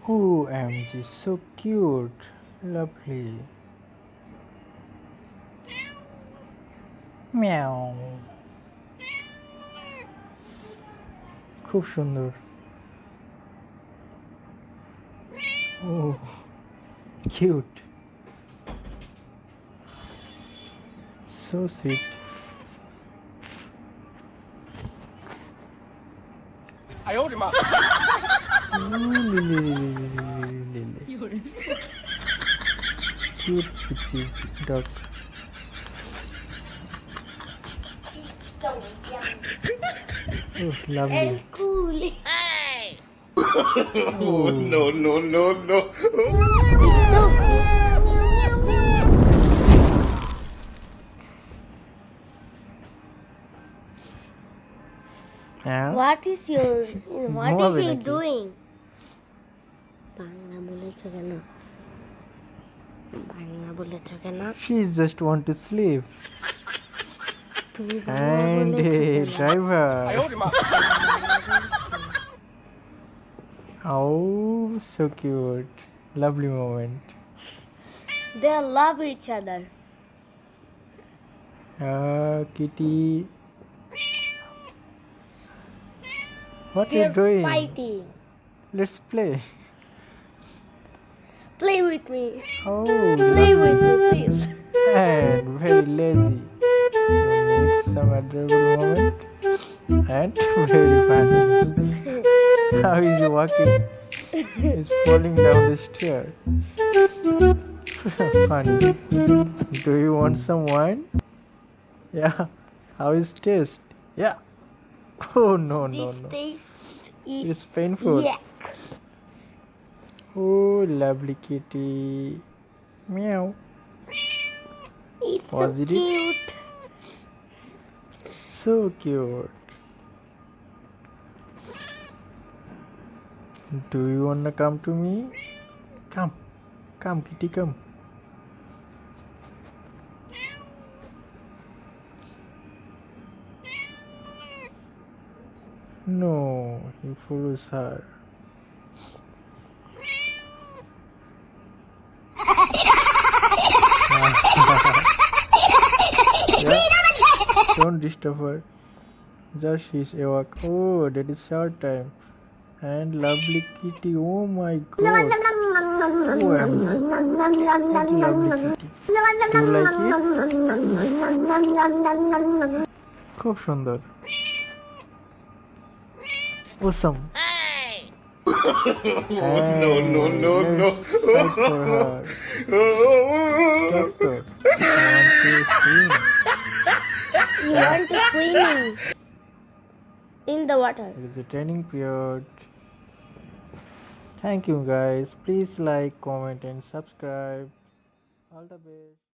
OMG, so cute. Lovely. Meow. খুব সুন্দর। Oh, cute. So sweet. Lily. Cute kitty dog. Oh, lovely. And cool. Oh, No. yeah. What is he doing? She just want to sleep. And a driver. Oh, so cute. Lovely moment. They love each other. Kitty. What are you They're doing? fighting. Let's play. Play with me. Oh, Play with me, please. and very lazy. You need some adorable moment and very funny. How is he walking? He's falling down the stair. Funny. Do you want some wine? Yeah. How is taste? Yeah. Oh no. This taste is It's painful. yuck. Oh, lovely kitty. Meow. It's Was so it? cute. So cute. Do you wanna come to me? Come, kitty, come. No, he follows her. Yeah, don't disturb her. Just she's awake. Oh, that is short time. And lovely kitty. Oh my god. Oh, what lovely kitty. Do you like it? খুব সুন্দর। Awesome. No. Fight for her. Doctor, You want to swim in the water. it is a training period. Thank you guys. Please like, comment and subscribe. All the best.